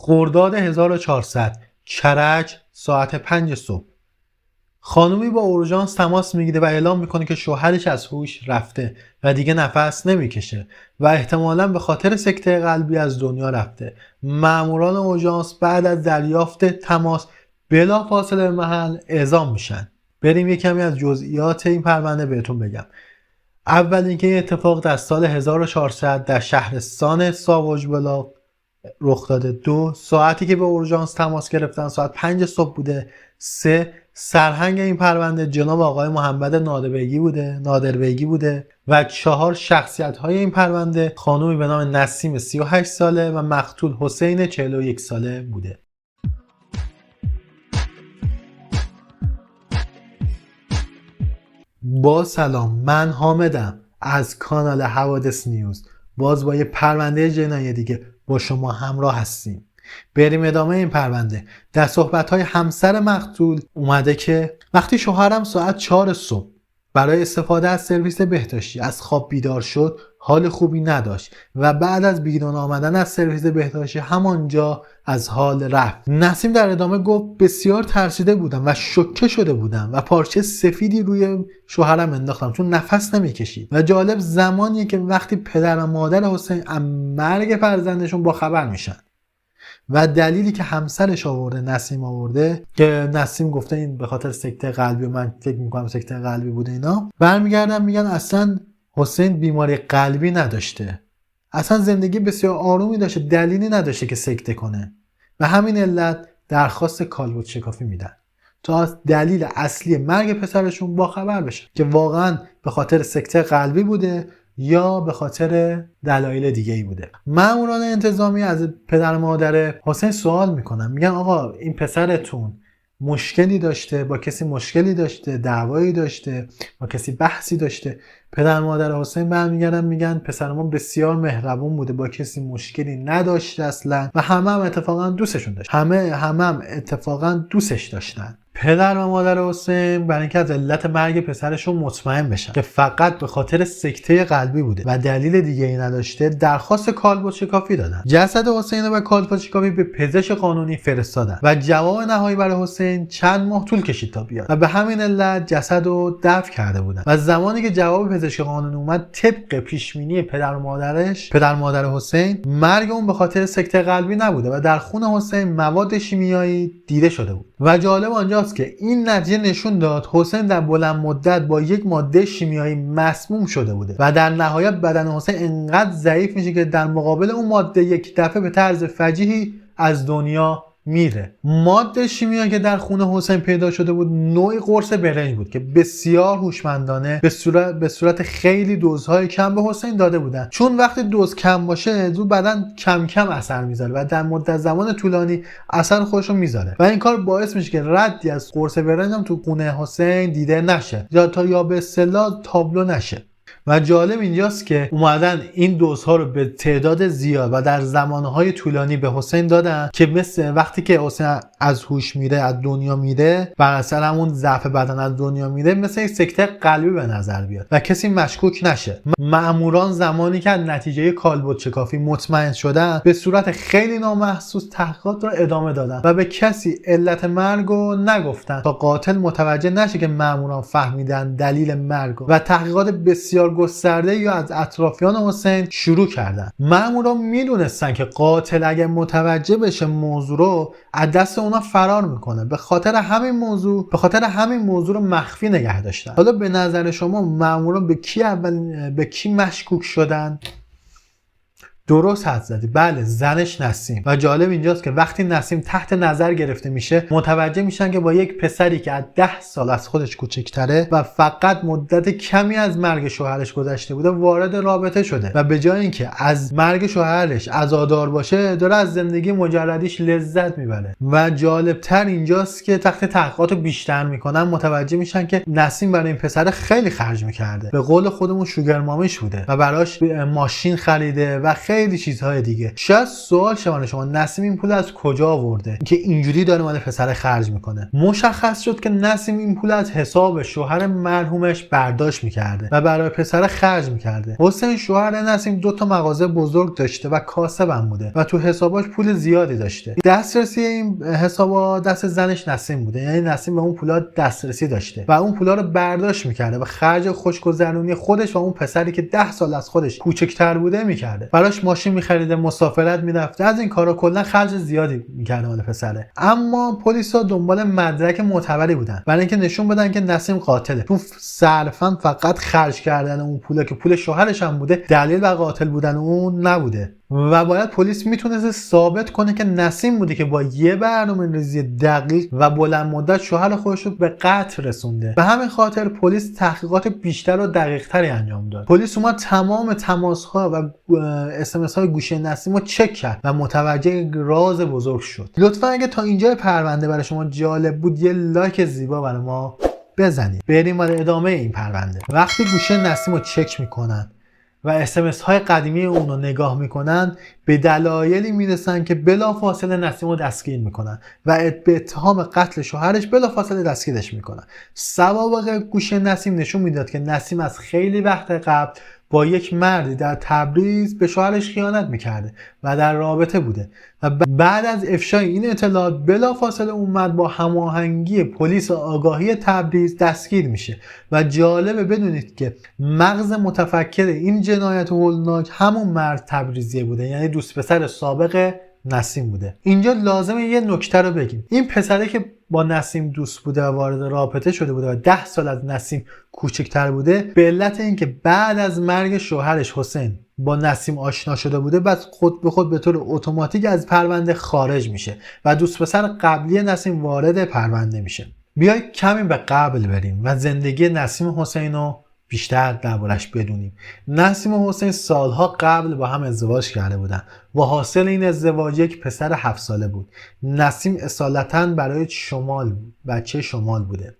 خرداد 1400 کرج ساعت 5 صبح. خانومی با اورژانس تماس میگیره و اعلام میکنه که شوهرش از هوش رفته و دیگه نفس نمیکشه و احتمالاً به خاطر سکته قلبی از دنیا رفته. ماموران اورژانس بعد از دریافت تماس بلافاصله به محل اعزام میشن. بریم یک کمی از جزئیات این پرونده بهتون بگم. اول اینکه این اتفاق در سال 1400 در شهرستان ساواج بلاغ رخ داده. 2 ساعتی که به اورژانس تماس گرفتن ساعت 5 صبح بوده. 3 سرهنگ این پرونده جناب آقای محمد نادربیگی بوده و 4 شخصیت های این پرونده خانومی به نام نسیم 38 ساله و مقتول حسین 41 ساله بوده. با سلام، من حامدم از کانال حوادث نیوز. باز با یه پرونده جنایی دیگه با شما همراه هستیم. بریم ادامه این پرونده. در صحبت‌های همسر مقتول اومده که وقتی شوهرم ساعت 4 صبح برای استفاده از سرویس بهداشتی از خواب بیدار شد حال خوبی نداشت و بعد از بیرون آمدن از سرویس بهداشتی همانجا از حال رفت. نسیم در ادامه گفت بسیار ترسیده بودم و شوکه شده بودم و پارچه سفیدی روی شوهرم انداختم چون نفس نمیکشید. و جالب زمانیه که وقتی پدر و مادر حسین از مرگ فرزندشون با خبر میشن و دلیلی که همسرش آورده، نسیم آورده، که نسیم گفته این به خاطر سکته قلبی، من فکر میکنم سکته قلبی بوده، اینا برمیگردن میگن اصلا حسین بیماری قلبی نداشته، اصلا زندگی بسیار آرومی داشته، دلیلی نداشته که سکته کنه و همین علت درخواست کالبد شکافی میدن تا از دلیل اصلی مرگ پسرشون با خبر بشه که واقعا به خاطر سکته قلبی بوده یا به خاطر دلایل دیگه ای بوده. ماموران انتظامی از پدر مادر حسین سوال میکنن، میگن آقا این پسرتون مشکلی داشته، با کسی مشکلی داشته، دعوایی داشته، با کسی بحثی داشته؟ پدر مادر حسین برمیگردن میگن پسر ما بسیار مهربون بوده، با کسی مشکلی نداشته اصلا و همه هم اتفاقا دوستشون داشت، همه اتفاقا دوستش داشتن. پدر و مادر حسین برای اینکه از علت مرگ پسرشون مطمئن بشن که فقط به خاطر سکته قلبی بوده و دلیل دیگه ای نداشته درخواست کالبد شکافی دادن. جسد حسین رو به کالبد شکافی به پزشک قانونی فرستادن و جواب نهایی برای حسین چند ماه طول کشید تا بیاد و به همین علت جسد رو دفن کرده بودن. و زمانی که جواب پزشک قانونی اومد طبق پیشبینی پدر مادر حسین مرگ اون به خاطر سکته قلبی نبوده و در خون حسین مواد شیمیایی دیده شده بود. و جالب آنجاست که این نتیجه نشون داد حسین در بلند مدت با یک ماده شیمیایی مسموم شده بوده و در نهایت بدن حسین انقدر ضعیف میشه که در مقابل اون ماده یک دفعه به طرز فجیحی از دنیا میره. ماده شیمیایی که در خون حسین پیدا شده بود نوعی قرص برنج بود که بسیار هوشمندانه به صورت خیلی دوزهای کم به حسین داده بودن، چون وقتی دوز کم باشه رو بدن کم کم اثر میذاره و در مدت زمان طولانی اثر خودش رو میذاره و این کار باعث میشه که ردی از قرص برنج هم تو خون حسین دیده نشه یا به اصطلاح تابلو نشه. و جالب اینجاست که اومدن این دوزها رو به تعداد زیاد و در زمانهای طولانی به حسین دادن که مثل وقتی که حسین از هوش میره، از دنیا میره، بر اثر همون ضعف بدن از دنیا میره، مثل یک سکته قلبی به نظر بیاد و کسی مشکوک نشه. ماموران زمانی که نتیجه کالبد شکافی مطمئن شدن به صورت خیلی نامحسوس تحقیقات رو ادامه دادن و به کسی علت مرگ رو نگفتن تا قاتل متوجه نشه که ماموران فهمیدن دلیل مرگ و تحقیقات بسیار گسترده یا از اطرافیان حسین شروع کردن. ماموران میدونستن که قاتل اگه متوجه بشه موضوع رو از دست اونا فرار میکنه، به خاطر همین موضوع رو مخفی نگه داشتن. حالا به نظر شما ماموران به کی مشکوک شدن؟ درست حد زدی، بله، زنش نسیم. و جالب اینجاست که وقتی نسیم تحت نظر گرفته میشه متوجه میشن که با یک پسری که از 10 سال از خودش کوچکتره و فقط مدت کمی از مرگ شوهرش گذشته بوده وارد رابطه شده و به جای اینکه از مرگ شوهرش عزادار باشه داره از زندگی مجردیش لذت میبره. و جالبتر اینجاست که وقتی تحقیقاتو بیشتر میکنن متوجه میشن که نسیم برای این پسر خیلی خرج میکرده، به قول خودمون شوگر مامیش بوده و براش ماشین خریده و خیلی چیزهای دیگه. شاید سوال شما نسیم این پول از کجا آورده که اینجوری داره مال پسر خرج میکنه؟ مشخص شد که نسیم این پول از حساب شوهر مرحومش برداشت میکرده و برای پسر خرج میکرده. حسین شوهر نسیم 2 مغازه بزرگ داشته و کاسبم بوده و تو حساباش پول زیادی داشته. دسترسی این حسابا دست زنش نسیم بوده، یعنی نسیم به اون پولا دسترسی داشته و اون پولا رو برداشت میکرده و خرج خوشگذرونی خودش و اون پسری که 10 سال از خودش کوچکتر بوده میکرده. براش ماشین میخریده، مسافرت میرفته، از این کارا کلا خرج زیادی میکرده مال پسره. اما پلیسا دنبال مدرک معتبری بودن برای اینکه نشون بدن که نسیم قاتله، چون صرفا فقط خرج کردن اون پولا که پول شوهرش هم بوده دلیل بر قاتل بودن اون نبوده و باید پلیس میتونست ثابت کنه که نسیم بوده که با یه برنامه‌ریزی دقیق و بلند مدت شوهر خودش رو به قتل رسونده. به همین خاطر پلیس تحقیقات بیشتر و دقیق‌تری انجام داد. پلیس اومد تمام تماس‌ها و اس‌ام‌اس‌های گوشی نسیم رو چک کرد و متوجه راز بزرگ شد. لطفاً اگه تا اینجای پرونده برای شما جالب بود یه لایک زیبا برای ما بزنید. بریم برای ادامه این پرونده. وقتی گوشی نسیم رو چک میکنن و اس‌ام‌اس های قدیمی اون رو نگاه میکنن، به دلایلی میرسن که بلافاصله نسیم رو دستگیر میکنن و به اتهام قتل شوهرش بلافاصله دستگیرش میکنن. سوابق گوشی نسیم نشون میداد که نسیم از خیلی وقت قبل با یک مردی در تبریز به شوهرش خیانت میکرده و در رابطه بوده و بعد از افشای این اطلاعات بلافاصله اون مرد با هماهنگی پلیس آگاهی تبریز دستگیر میشه. و جالبه بدونید که مغز متفکر این جنایت هولناک همون مرد تبریزی بوده، یعنی دوست پسر سابق نسیم بوده. اینجا لازمه یه نکته رو بگیم. این پسره که با نسیم دوست بوده و وارد رابطه شده بوده و 10 سال از نسیم کوچکتر بوده، به علت اینکه بعد از مرگ شوهرش حسین با نسیم آشنا شده بوده، بعد خود به خود به طور اتوماتیک از پرونده خارج میشه و دوست پسر قبلی نسیم وارد پرونده میشه. بیای کمی به قبل بریم و زندگی نسیم حسین رو بیشتر دربارش بدونیم. نسیم و حسین سالها قبل با هم ازدواج کرده بودن و حاصل این ازدواج یک پسر 7 ساله بود. نسیم اصالتاً برای بچه شمال بوده.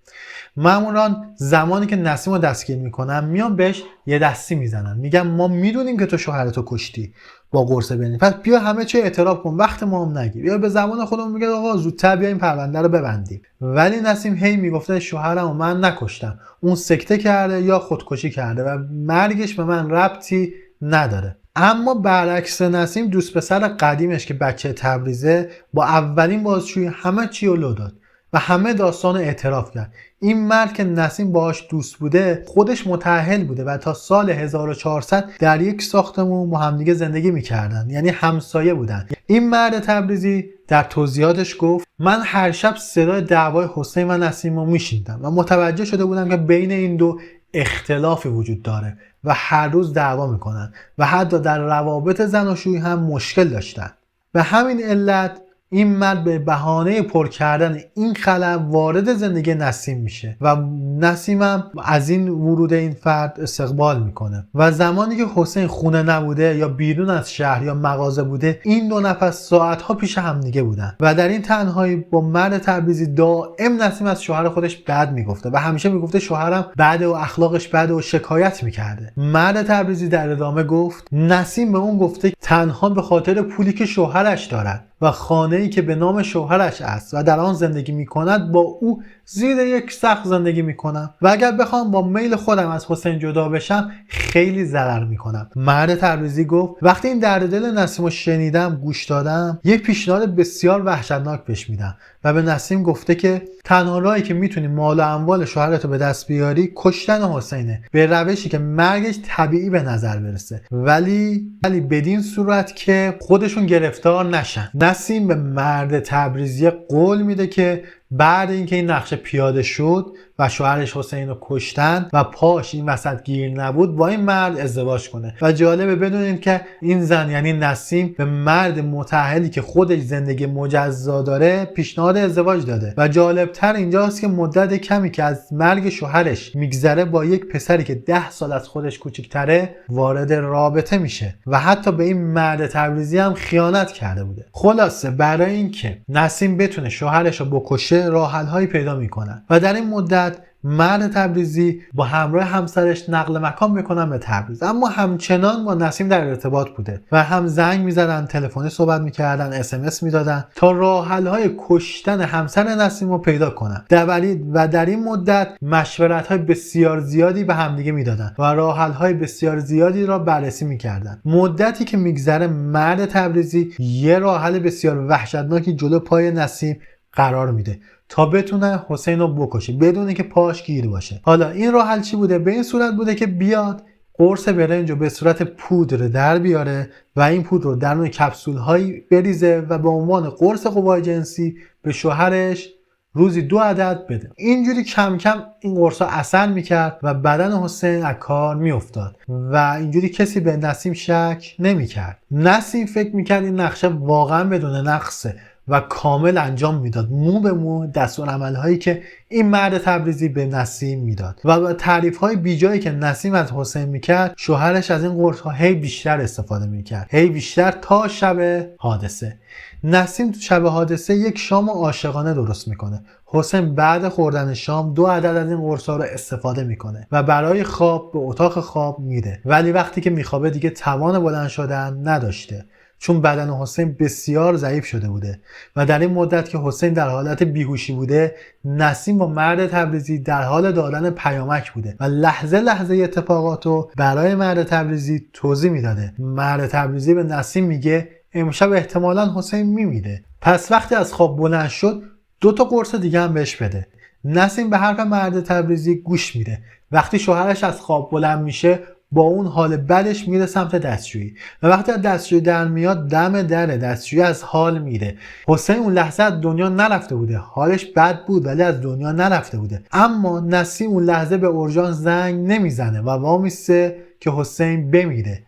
ماموران زمانی که نسیم رو دستگیر میکنن میان بهش یه دستی میزنن، میگن ما میدونیم که تو شوهرتو کشتی با قرص بنین، پس بیا همه چی اعتراف کن، وقت ما هم نگیر. یا به زبان خودمون میگه آقا زودتر بیا این پرونده رو ببندیم. ولی نسیم هی میگفته شوهرمو من نکشتم، اون سکته کرده یا خودکشی کرده و مرگش به من ربطی نداره. اما برعکس نسیم، دوست پسر قدیمش که بچه تبریزه با اولین بازجویی همه چی رو لو داد و همه داستان اعتراف کرد. این مرد که نسیم باهاش دوست بوده خودش متأهل بوده و تا سال 1400 در یک ساختمون با همدیگه زندگی میکردن، یعنی همسایه بودن. این مرد تبریزی در توضیحاتش گفت من هر شب صدای دعوای حسین و نسیم رو میشنیدم و متوجه شده بودم که بین این دو اختلافی وجود داره و هر روز دعوا میکنن و حتی در روابط زناشویی هم مشکل داشتن. به همین علت این مرد به بهانه پر کردن این خلأ وارد زندگی نسیم میشه و نسیم هم از این ورود این فرد استقبال میکنه. و زمانی که حسین خونه نبوده یا بیرون از شهر یا مغازه بوده، این دو نفر ساعتها پیش هم دیگه بودن و در این تنهایی با مرد تبریزی دائم نسیم از شوهر خودش بد میگفته و همیشه میگفته شوهرم بده و اخلاقش بده و شکایت میکرده. مرد تبریزی در ادامه گفت نسیم به اون گفته تنها به خاطر پولی که شوهرش دارد و خانه‌ای که به نام شوهرش است و در آن زندگی می‌کند با او زیر یک سقف زندگی می‌کنم و اگر بخوام با میل خودم از حسین جدا بشم خیلی ضرر می‌کنم. مرد تبریزی گفت وقتی این درد دل نسیم رو شنیدم گوش دادم، یک پیشنهاد بسیار وحشتناک پیش میدم و به نسیم گفته که تنها راهی که میتونی مال و اموال شوهرتو به دست بیاری کشتن حسینه، به روشی که مرگش طبیعی به نظر برسه، ولی بدین صورت که خودشون گرفتار نشن. نسیم به مرد تبریزی قول میده که بعد اینکه این نقشه پیاده شد و شوهرش حسین رو کشتن و پاش این وسط گیر نبود با این مرد ازدواج کنه. و جالبه بدونید که این زن یعنی نسیم به مرد متأهلی که خودش زندگی مجزا داره پیشنهاد ازدواج داده. و جالبتر اینجاست که مدت کمی که از مرگ شوهرش میگذره با یک پسری که 10 سال از خودش کوچکتره وارد رابطه میشه و حتی به این مرد تبریزی هم خیانت کرده بوده. خلاصه برای اینکه نسیم بتونه شوهرش رو بکشه راه حل هایی پیدا میکنن و در این مدت مرد تبریزی با همراه همسرش نقل مکان میکنن به تبریز، اما همچنان با نسیم در ارتباط بوده و هم زنگ میزدن، تلفنی صحبت میکردن، SMS میدادن تا راه حل های کشتن همسر نسیم رو پیدا کنن. در این مدت مشورت های بسیار زیادی به همدیگه میدادن و راه حل های بسیار زیادی را بررسی میکردن. مدتی که میگذره مرد تبریزی یه راه حل بسیار وحشتناکی جلو پای نسیم قرار میده تا بتونه حسین رو بکشه بدون اینکه پاش گیر باشه. حالا این راه حل چی بوده؟ به این صورت بوده که بیاد قرص برنج رو به صورت پودر در بیاره و این پودر رو در نوع کپسول هایی بریزه و به عنوان قرص قوای جنسی به شوهرش روزی 2 عدد بده. اینجوری کم کم این قرصا اثر میکرد و بدن حسین از کار میافتاد و اینجوری کسی به نسیم شک نمیکرد. نسیم فکر میکرد این نقشه واقعا بدون نقصه و کامل انجام میداد، مو به مو دستورالعمل هایی که این مرد تبریزی به نسیم میداد و با تعریف های بیجایی که نسیم از حسین میکرد شوهرش از این قرص ها هی بیشتر استفاده میکرد، هی بیشتر تا شب حادثه. نسیم تو شب حادثه یک شام عاشقانه درست میکنه. حسین بعد خوردن شام 2 عدد از این قرصا رو استفاده میکنه و برای خواب به اتاق خواب میره، ولی وقتی که میخوابه دیگه توان بلند شدن نداشته چون بدن حسین بسیار ضعیف شده بوده و در این مدت که حسین در حالت بیهوشی بوده نسیم با مرد تبریزی در حال دادن پیامک بوده و لحظه لحظه اتفاقاتو برای مرد تبریزی توضیح میداده. مرد تبریزی به نسیم میگه امشب احتمالاً حسین میمیره، پس وقتی از خواب بلند شد 2 تا قرص دیگه هم بهش بده. نسیم به حرف مرد تبریزی گوش میده. وقتی شوهرش از خواب بلند میشه با اون حال بدش میره سمت دستشویی و وقتی از دستشویی در میاد دم در دستشویی از حال میره. حسین اون لحظه از دنیا نرفته بوده، حالش بد بود ولی از دنیا نرفته بوده، اما نسیم اون لحظه به اورژانس زنگ نمیزنه و وامیسته که حسین بمیره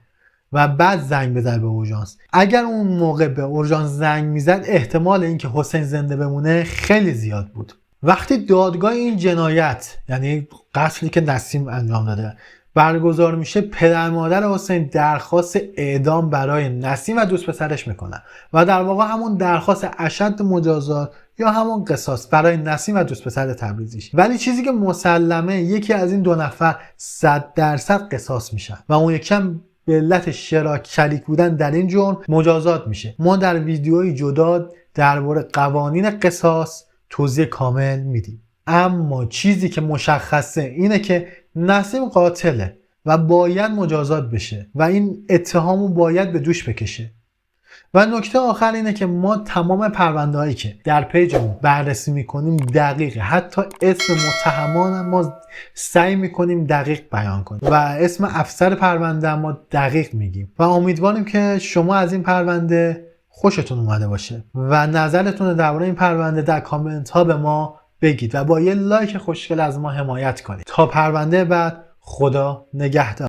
و بعد زنگ بزنه به اورژانس. اگر اون موقع به اورژانس زنگ میزد احتمال اینکه حسین زنده بمونه خیلی زیاد بود. وقتی دادگاه این جنایت یعنی قتلی که نسیم انجام داده برگزار میشه، پدر مادر حسین درخواست اعدام برای نسیم و دوست پسرش میکنن و در واقع همون درخواست اشد مجازات یا همون قصاص برای نسیم و دوست پسر تبریزیش. ولی چیزی که مسلمه یکی از این 2 نفر 100% قصاص میشن و اون یکم به علت شریک بودن در این جرم مجازات میشه. ما در ویدیوی جدا درباره قوانین قصاص توضیح کامل میدیم، اما چیزی که مشخصه اینه که نسیم قاتله و باید مجازات بشه و این اتهامو باید به دوش بکشه. و نکته آخر اینه که ما تمام پرونده هایی که در پیجمون بررسی میکنیم دقیقه، حتی اسم متهمان ما سعی میکنیم دقیق بیان کنیم و اسم افسر پرونده ما دقیق میگیم و امیدواریم که شما از این پرونده خوشتون اومده باشه و نظرتون درباره این پرونده در کامنت ها به ما بگید و با یه لایک خوشگل از ما حمایت کنید. تا پرونده بعد، خدا نگهدار.